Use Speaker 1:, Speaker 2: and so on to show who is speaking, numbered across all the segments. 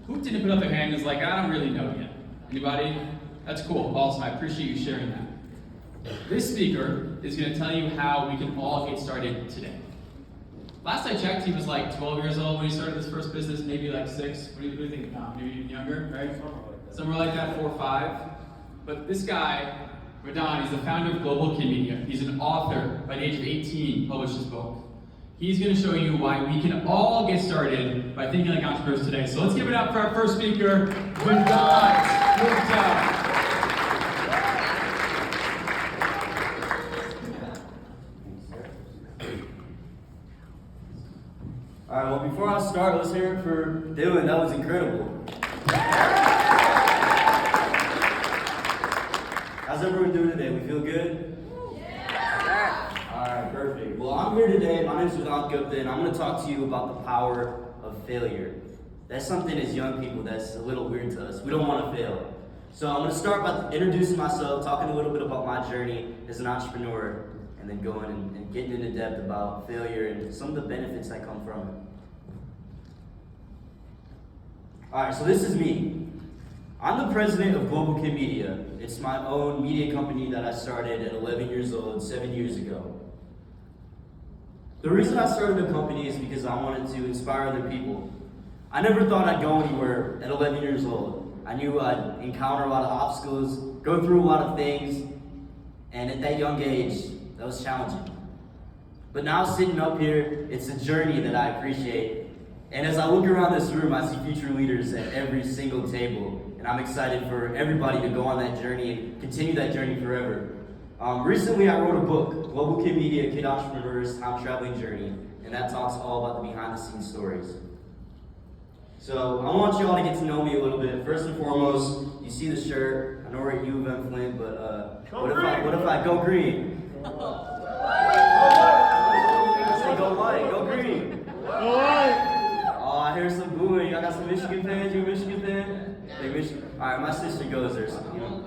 Speaker 1: Who didn't put up their hand is like, I don't really know yet? Anybody? That's cool. Awesome. I appreciate you sharing that. This speaker is going to tell you how we can all get started today. Last I checked, he was like 12 years old when he started his first business, maybe like 6. What do you think? Maybe even younger, right? Somewhere like that, 4 or 5. But this guy, Radon, he's the founder of Global Kid Media. He's an author. By the age of 18, he published his book. He's going to show you why we can all get started by thinking like entrepreneurs today. So let's give it up for our first speaker, Radon. Good job.
Speaker 2: All right, well, before I start, let's hear it for Dylan. That was incredible. How's everyone doing today? We feel good? Yeah. All right, perfect. Well, I'm here today. My name is Radon Gupta, and I'm going to talk to you about the power of failure. That's something as young people that's a little weird to us. We don't want to fail. So I'm going to start by introducing myself, talking a little bit about my journey as an entrepreneur, and then going and getting into depth about failure and some of the benefits that come from it. Alright, so this is me. I'm the president of Global Kid Media. It's my own media company that I started at 11 years old, 7 years ago. The reason I started the company is because I wanted to inspire other people. I never thought I'd go anywhere at 11 years old. I knew I'd encounter a lot of obstacles, go through a lot of things, and at that young age, that was challenging. But now sitting up here, it's a journey that I appreciate. And as I look around this room, I see future leaders at every single table. And I'm excited for everybody to go on that journey and continue that journey forever. Recently, I wrote a book, Global Kid Media, Kid Entrepreneurs, Time Traveling Journey. And that talks all about the behind-the-scenes stories. So I want you all to get to know me a little bit. First and foremost, you see the shirt. I know we're at U of M Flint, but what if I go green? I say go white, go green. Go white. Oh, I hear some booing. I got some Michigan fans. You a Michigan fan? Hey, Michigan. All right, my sister goes there. So, you know.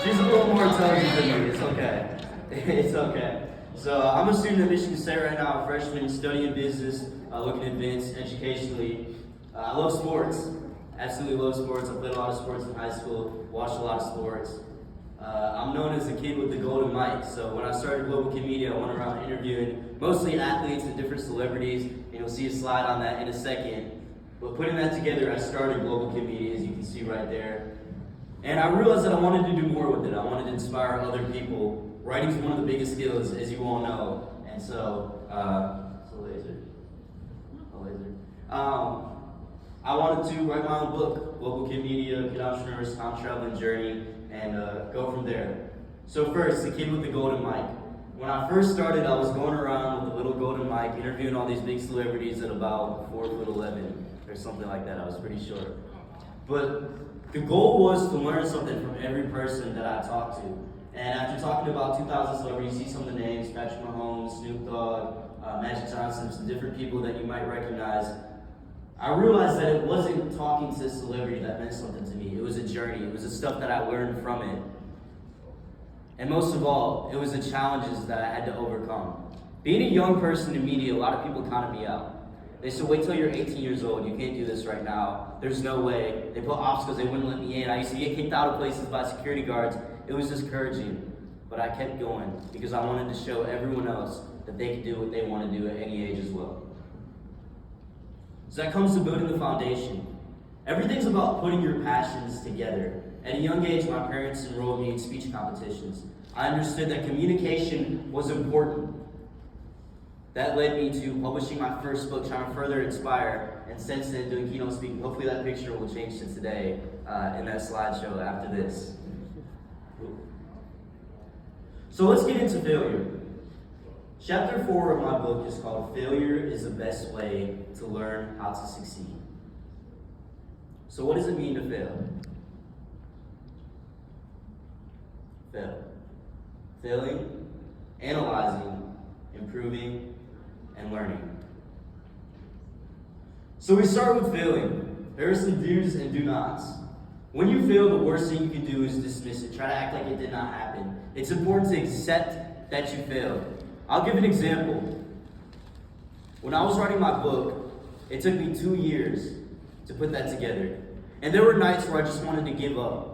Speaker 2: She's a little more intelligent than me. It's okay. It's okay. So I'm a student at Michigan State right now, a freshman studying business, looking to advance educationally. I love sports. Absolutely love sports. I played a lot of sports in high school, watched a lot of sports. I'm known as the kid with the golden mic. So when I started Global Kid Media, I went around interviewing mostly athletes and different celebrities. And you'll see a slide on that in a second. But putting that together, I started Global Kid Media, as you can see right there. And I realized that I wanted to do more with it. I wanted to inspire other people. Writing is one of the biggest skills, as you all know. And so, it's a laser. I wanted to write my own book, Global Kid Media, Kid Entrepreneurs, Time Traveling Journey, and go from there. So first, the kid with the golden mic. When I first started, I was going around with a little golden mic, interviewing all these big celebrities at about 4'11" or something like that. I was pretty short. But the goal was to learn something from every person that I talked to. And after talking to about 2,000 celebrities, you see some of the names, Patrick Mahomes, Snoop Dogg, Magic Johnson, some different people that you might recognize. I realized that it wasn't talking to a celebrity that meant something to me. It was a journey. It was the stuff that I learned from it. And most of all, it was the challenges that I had to overcome. Being a young person in media, a lot of people counted me out. They said, wait till you're 18 years old. You can't do this right now. There's no way. They put obstacles. They wouldn't let me in. I used to get kicked out of places by security guards. It was discouraging. But I kept going because I wanted to show everyone else that they could do what they want to do at any age as well. So that comes to building the foundation. Everything's about putting your passions together. At a young age, my parents enrolled me in speech competitions. I understood that communication was important. That led me to publishing my first book, trying to further inspire, and since then doing keynote speaking. Hopefully that picture will change to today in that slideshow after this. So let's get into failure. Chapter 4 of my book is called Failure is the Best Way to Learn How to Succeed. So what does it mean to fail? Fail. Failing, analyzing, improving, and learning. So we start with failing. There are some do's and do nots. When you fail, the worst thing you can do is dismiss it. Try to act like it did not happen. It's important to accept that you failed. I'll give an example. When I was writing my book, It took me 2 years to put that together. And there were nights where I just wanted to give up.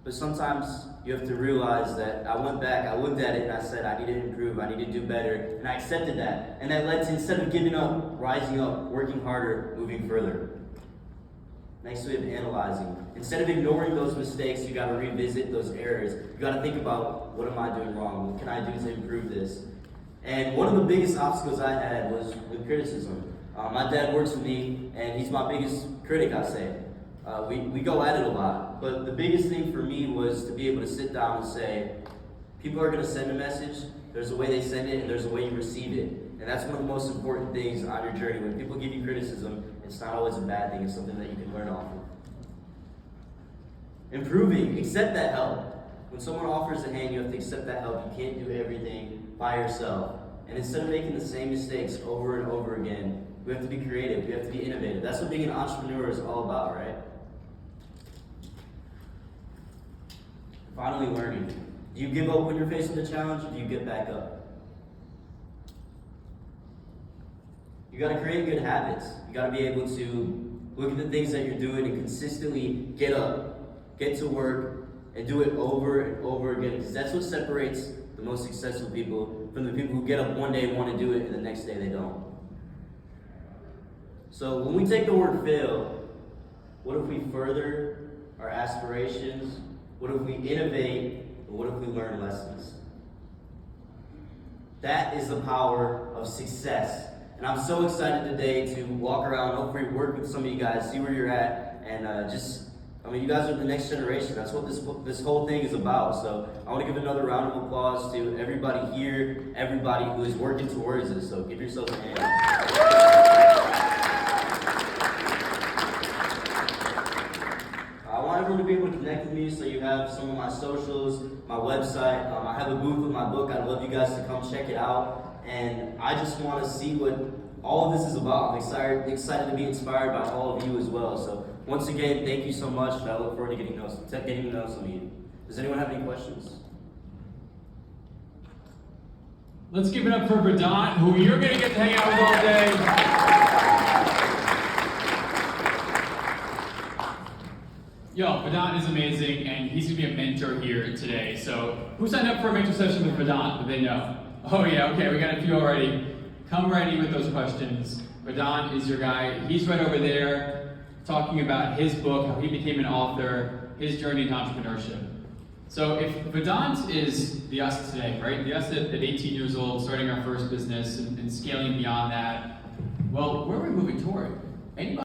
Speaker 2: But sometimes you have to realize that I went back, I looked at it, and I said, I need to improve, I need to do better. And I accepted that. And that led to, instead of giving up, rising up, working harder, moving further. Next we have analyzing. Instead of ignoring those mistakes, you got to revisit those errors. You got to think about, what am I doing wrong? What can I do to improve this? And one of the biggest obstacles I had was with criticism. My dad works with me, and he's my biggest critic, I say. We go at it a lot. But the biggest thing for me was to be able to sit down and say, people are going to send a message. There's a way they send it, and there's a way you receive it. And that's one of the most important things on your journey. When people give you criticism, it's not always a bad thing. It's something that you can learn off of. Improving. Accept that help. When someone offers a hand, you have to accept that help. You can't do everything by yourself. And instead of making the same mistakes over and over again, we have to be creative. We have to be innovative. That's what being an entrepreneur is all about, right? Finally, learning. Do you give up when you're faced with a challenge, or do you get back up? You got to create good habits. You got to be able to look at the things that you're doing and consistently get up, get to work, and do it over and over again. Because that's what separates the most successful people from the people who get up one day and want to do it, and the next day they don't. So when we take the word fail, what if we further our aspirations? What if we innovate? And what if we learn lessons? That is the power of success. And I'm so excited today to walk around, hopefully work with some of you guys, see where you're at, and you guys are the next generation. That's what this whole thing is about. So I want to give another round of applause to everybody here, everybody who is working towards this. So give yourself a hand. I want everyone to be able to connect with me, so you have some of my socials, my website. I have a booth with my book. I'd love you guys to come check it out. And I just want to see what all of this is about. I'm excited to be inspired by all of you as well. So once again, thank you so much, and I look forward to getting to know some of you. Does anyone have any questions?
Speaker 1: Let's give it up for Vedant, who you're going to get to hang out with all day. Yo, Vedant is amazing, and he's going to be a mentor here today. So who signed up for a mentor session with Vedant that they know? Oh yeah, okay, we got a few already. Come ready with those questions. Vedant is your guy. He's right over there talking about his book, how he became an author, his journey to entrepreneurship. So if Vedant is the us today, right? The us at 18 years old, starting our first business and scaling beyond that, well, where are we moving toward? Anybody?